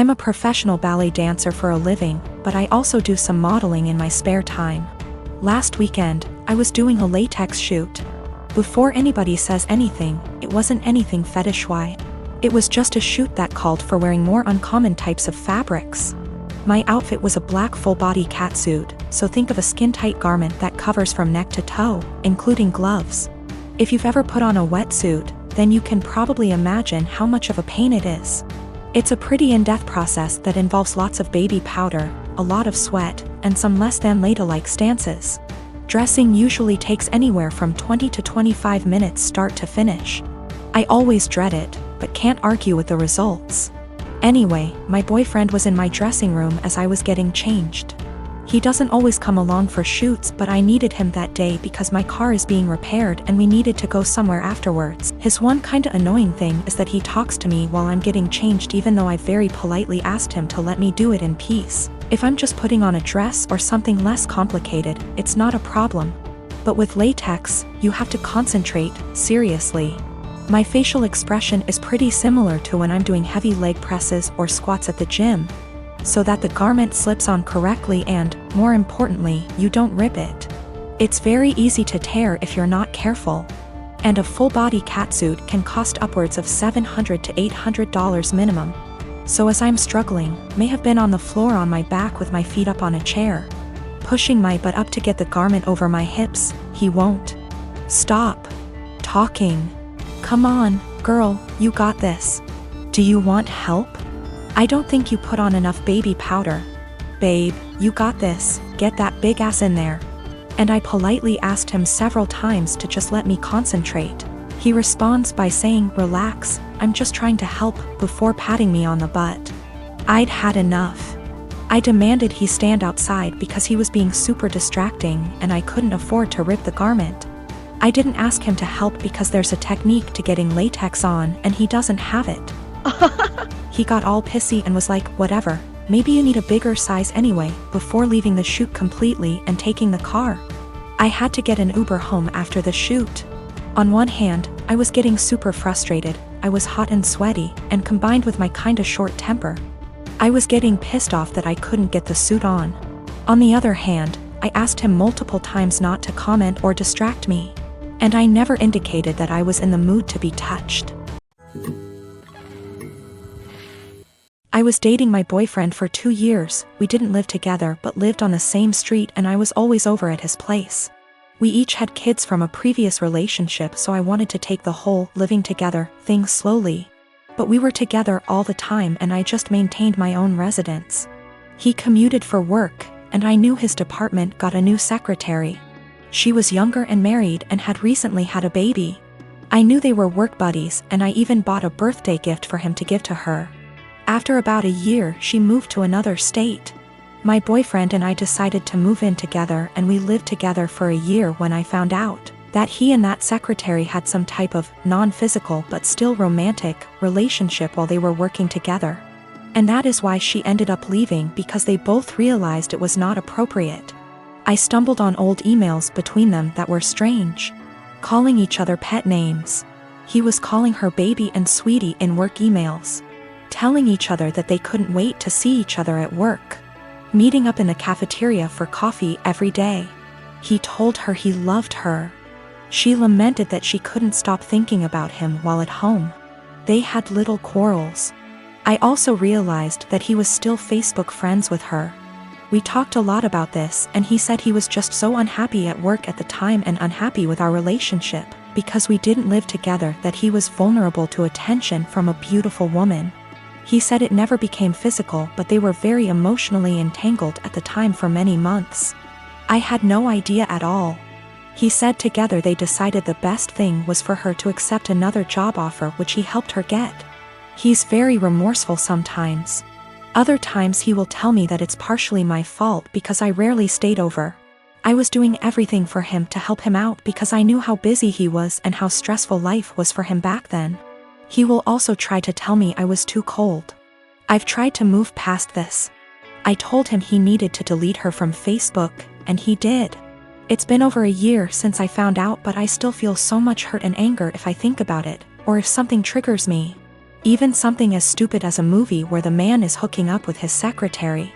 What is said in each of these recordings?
I'm a professional ballet dancer for a living, but I also do some modeling in my spare time. Last weekend, I was doing a latex shoot. Before anybody says anything, it wasn't anything fetish-wise. It was just a shoot that called for wearing more uncommon types of fabrics. My outfit was a black full-body catsuit, so think of a skin-tight garment that covers from neck to toe, including gloves. If you've ever put on a wetsuit, then you can probably imagine how much of a pain it is. It's a pretty in-depth process that involves lots of baby powder, a lot of sweat, and some less than ladylike stances. Dressing usually takes anywhere from 20 to 25 minutes start to finish. I always dread it, but can't argue with the results. Anyway, my boyfriend was in my dressing room as I was getting changed. He doesn't always come along for shoots, but I needed him that day because my car is being repaired and we needed to go somewhere afterwards. His one kinda annoying thing is that he talks to me while I'm getting changed even though I very politely asked him to let me do it in peace. If I'm just putting on a dress or something less complicated, it's not a problem. But with latex, you have to concentrate, seriously. My facial expression is pretty similar to when I'm doing heavy leg presses or squats at the gym, so that the garment slips on correctly and, more importantly, you don't rip it. It's very easy to tear if you're not careful. And a full-body catsuit can cost upwards of $700 to $800 minimum. So as I'm struggling, may have been on the floor on my back with my feet up on a chair, pushing my butt up to get the garment over my hips, he won't stop talking. Come on, girl, you got this. Do you want help? I don't think you put on enough baby powder. Babe, you got this, get that big ass in there. And I politely asked him several times to just let me concentrate. He responds by saying, relax, I'm just trying to help, before patting me on the butt. I'd had enough. I demanded he stand outside because he was being super distracting and I couldn't afford to rip the garment. I didn't ask him to help because there's a technique to getting latex on and he doesn't have it. He got all pissy and was like, whatever, maybe you need a bigger size anyway, before leaving the shoot completely and taking the car. I had to get an Uber home after the shoot. On one hand, I was getting super frustrated, I was hot and sweaty, and combined with my kinda short temper, I was getting pissed off that I couldn't get the suit on. On the other hand, I asked him multiple times not to comment or distract me. And I never indicated that I was in the mood to be touched. I was dating my boyfriend for 2 years, we didn't live together but lived on the same street and I was always over at his place. We each had kids from a previous relationship, so I wanted to take the whole living together thing slowly. But we were together all the time and I just maintained my own residence. He commuted for work, and I knew his department got a new secretary. She was younger and married and had recently had a baby. I knew they were work buddies and I even bought a birthday gift for him to give to her. After about a year, she moved to another state. My boyfriend and I decided to move in together and we lived together for a year when I found out that he and that secretary had some type of non-physical but still romantic relationship while they were working together. And that is why she ended up leaving, because they both realized it was not appropriate. I stumbled on old emails between them that were strange. Calling each other pet names. He was calling her baby and sweetie in work emails. Telling each other that they couldn't wait to see each other at work. Meeting up in the cafeteria for coffee every day. He told her he loved her. She lamented that she couldn't stop thinking about him while at home. They had little quarrels. I also realized that he was still Facebook friends with her. We talked a lot about this and he said he was just so unhappy at work at the time and unhappy with our relationship, because we didn't live together, that he was vulnerable to attention from a beautiful woman. He said it never became physical, but they were very emotionally entangled at the time for many months. I had no idea at all. He said together they decided the best thing was for her to accept another job offer, which he helped her get. He's very remorseful sometimes. Other times he will tell me that it's partially my fault because I rarely stayed over. I was doing everything for him to help him out because I knew how busy he was and how stressful life was for him back then. He will also try to tell me I was too cold. I've tried to move past this. I told him he needed to delete her from Facebook, and he did. It's been over a year since I found out, but I still feel so much hurt and anger if I think about it, or if something triggers me. Even something as stupid as a movie where the man is hooking up with his secretary.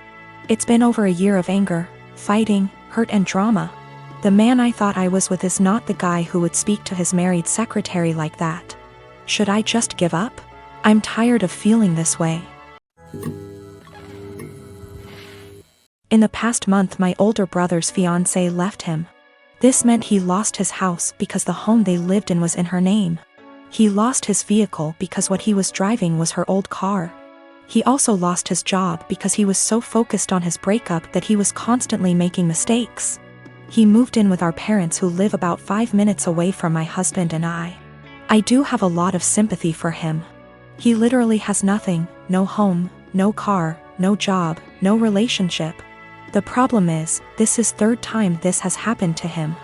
It's been over a year of anger, fighting, hurt and drama. The man I thought I was with is not the guy who would speak to his married secretary like that. Should I just give up? I'm tired of feeling this way. In the past month, my older brother's fiancée left him. This meant he lost his house because the home they lived in was in her name. He lost his vehicle because what he was driving was her old car. He also lost his job because he was so focused on his breakup that he was constantly making mistakes. He moved in with our parents who live about 5 minutes away from my husband and I. I do have a lot of sympathy for him. He literally has nothing, no home, no car, no job, no relationship. The problem is, this is third time this has happened to him.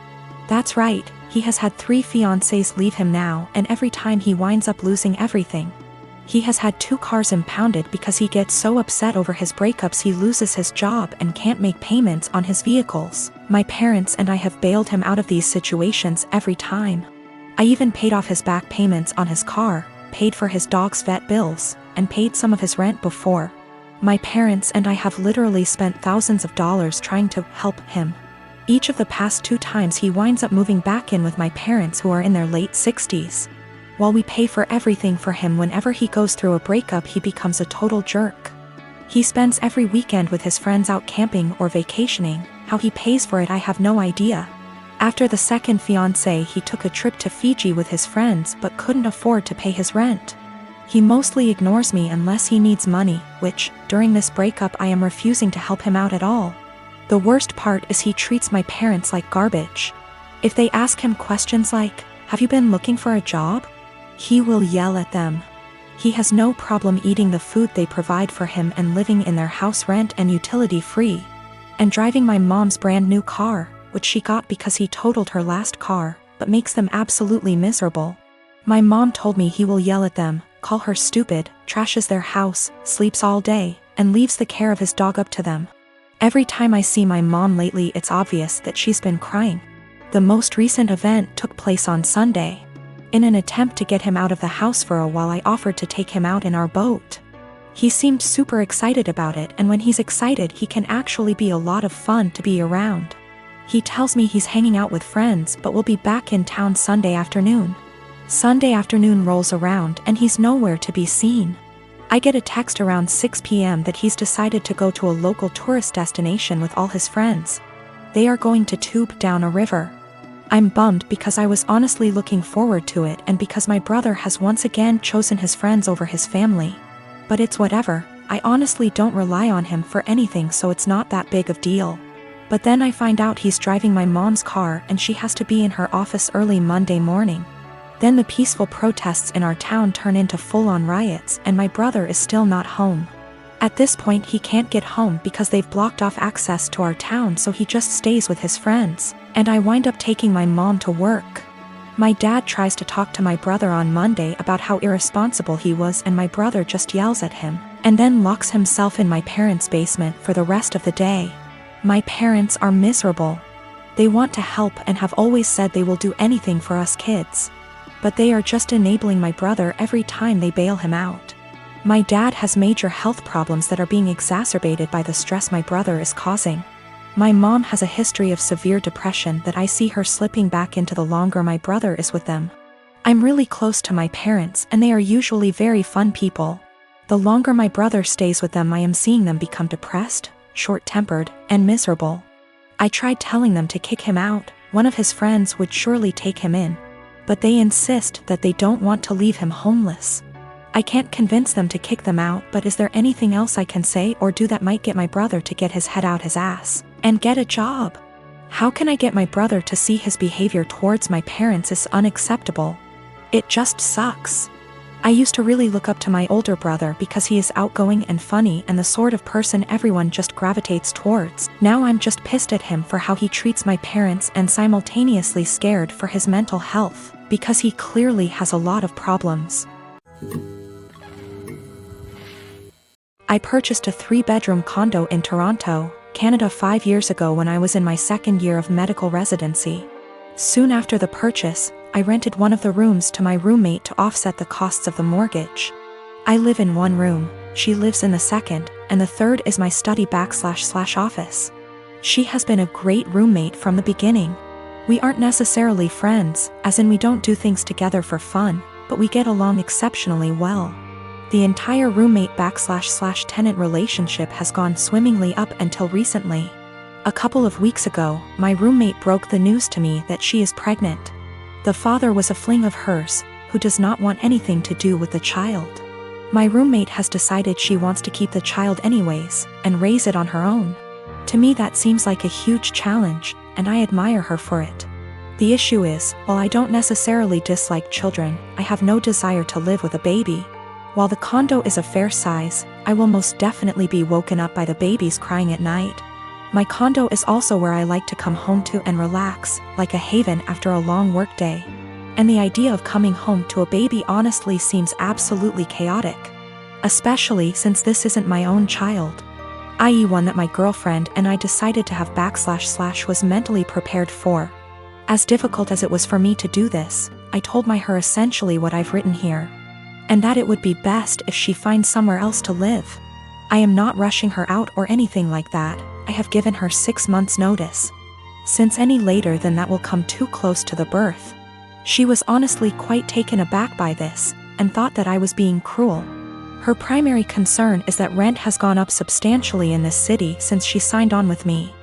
That's right, he has had 3 fiancées leave him now, and every time he winds up losing everything. He has had 2 cars impounded because he gets so upset over his breakups he loses his job and can't make payments on his vehicles. My parents and I have bailed him out of these situations every time. I even paid off his back payments on his car, paid for his dog's vet bills, and paid some of his rent before. My parents and I have literally spent thousands of dollars trying to help him. Each of the past 2 times he winds up moving back in with my parents who are in their late 60s. While we pay for everything for him, whenever he goes through a breakup he becomes a total jerk. He spends every weekend with his friends out camping or vacationing. How he pays for it I have no idea. After the second fiancé he took a trip to Fiji with his friends but couldn't afford to pay his rent. He mostly ignores me unless he needs money, which, during this breakup I am refusing to help him out at all. The worst part is he treats my parents like garbage. If they ask him questions like, "Have you been looking for a job?" he will yell at them. He has no problem eating the food they provide for him and living in their house rent and utility free. And driving my mom's brand new car, which she got because he totaled her last car, but makes them absolutely miserable. My mom told me he will yell at them, call her stupid, trashes their house, sleeps all day, and leaves the care of his dog up to them. Every time I see my mom lately it's obvious that she's been crying. The most recent event took place on Sunday. In an attempt to get him out of the house for a while I offered to take him out in our boat. He seemed super excited about it, and when he's excited he can actually be a lot of fun to be around. He tells me he's hanging out with friends but will be back in town Sunday afternoon. Sunday afternoon rolls around and he's nowhere to be seen. I get a text around 6 p.m. that he's decided to go to a local tourist destination with all his friends. They are going to tube down a river. I'm bummed because I was honestly looking forward to it and because my brother has once again chosen his friends over his family. But it's whatever, I honestly don't rely on him for anything, so it's not that big of a deal. But then I find out he's driving my mom's car and she has to be in her office early Monday morning. Then the peaceful protests in our town turn into full-on riots and my brother is still not home. At this point he can't get home because they've blocked off access to our town, so he just stays with his friends, and I wind up taking my mom to work. My dad tries to talk to my brother on Monday about how irresponsible he was, and my brother just yells at him, and then locks himself in my parents' basement for the rest of the day. My parents are miserable. They want to help and have always said they will do anything for us kids. But they are just enabling my brother every time they bail him out. My dad has major health problems that are being exacerbated by the stress my brother is causing. My mom has a history of severe depression that I see her slipping back into the longer my brother is with them. I'm really close to my parents and they are usually very fun people. The longer my brother stays with them I am seeing them become depressed, short-tempered, and miserable. I tried telling them to kick him out, one of his friends would surely take him in. But they insist that they don't want to leave him homeless. I can't convince them to kick them out, but is there anything else I can say or do that might get my brother to get his head out his ass and get a job? How can I get my brother to see his behavior towards my parents is unacceptable? It just sucks. I used to really look up to my older brother because he is outgoing and funny and the sort of person everyone just gravitates towards. Now I'm just pissed at him for how he treats my parents and simultaneously scared for his mental health, because he clearly has a lot of problems. I purchased a 3-bedroom condo in Toronto, Canada 5 years ago when I was in my second year of medical residency. Soon after the purchase, I rented one of the rooms to my roommate to offset the costs of the mortgage. I live in one room, she lives in the second, and the third is my study/office. She has been a great roommate from the beginning. We aren't necessarily friends, as in we don't do things together for fun, but we get along exceptionally well. The entire roommate/tenant relationship has gone swimmingly up until recently. A couple of weeks ago, my roommate broke the news to me that she is pregnant. The father was a fling of hers, who does not want anything to do with the child. My roommate has decided she wants to keep the child anyways, and raise it on her own. To me that seems like a huge challenge, and I admire her for it. The issue is, while I don't necessarily dislike children, I have no desire to live with a baby. While the condo is a fair size, I will most definitely be woken up by the babies crying at night. My condo is also where I like to come home to and relax, like a haven after a long workday. And the idea of coming home to a baby honestly seems absolutely chaotic. Especially since this isn't my own child, i.e. one that my girlfriend and I decided to have / was mentally prepared for. As difficult as it was for me to do this, I told her essentially what I've written here. And that it would be best if she finds somewhere else to live. I am not rushing her out or anything like that. I have given her 6 months notice. Since any later than that will come too close to the birth. She was honestly quite taken aback by this, and thought that I was being cruel. Her primary concern is that rent has gone up substantially in this city since she signed on with me.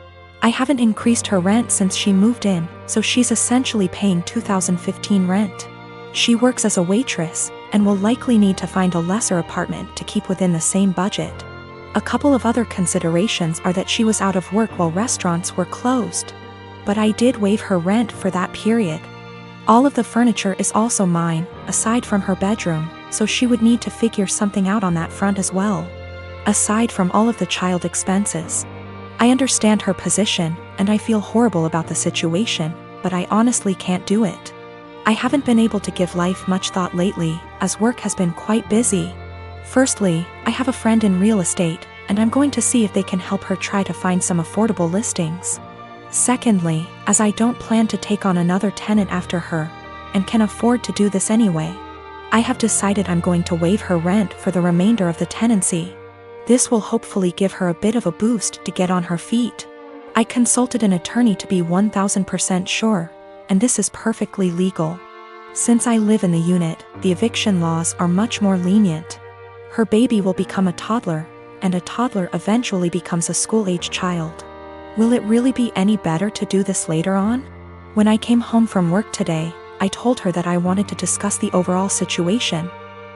I haven't increased her rent since she moved in, so she's essentially paying 2015 rent. She works as a waitress, and will likely need to find a lesser apartment to keep within the same budget. A couple of other considerations are that she was out of work while restaurants were closed. But I did waive her rent for that period. All of the furniture is also mine, aside from her bedroom, so she would need to figure something out on that front as well. Aside from all of the child expenses. I understand her position, and I feel horrible about the situation, but I honestly can't do it. I haven't been able to give life much thought lately, as work has been quite busy. Firstly, I have a friend in real estate, and I'm going to see if they can help her try to find some affordable listings. Secondly, as I don't plan to take on another tenant after her, and can afford to do this anyway, I have decided I'm going to waive her rent for the remainder of the tenancy. This will hopefully give her a bit of a boost to get on her feet. I consulted an attorney to be 1000% sure, and this is perfectly legal. Since I live in the unit, the eviction laws are much more lenient. Her baby will become a toddler, and a toddler eventually becomes a school-age child. Will it really be any better to do this later on? When I came home from work today, I told her that I wanted to discuss the overall situation.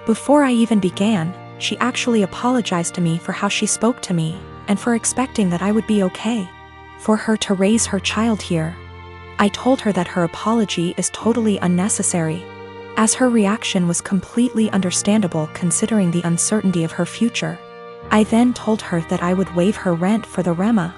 Before I even began, she actually apologized to me for how she spoke to me, and for expecting that I would be okay for her to raise her child here. I told her that her apology is totally unnecessary, as her reaction was completely understandable considering the uncertainty of her future. I then told her that I would waive her rent for the REMA.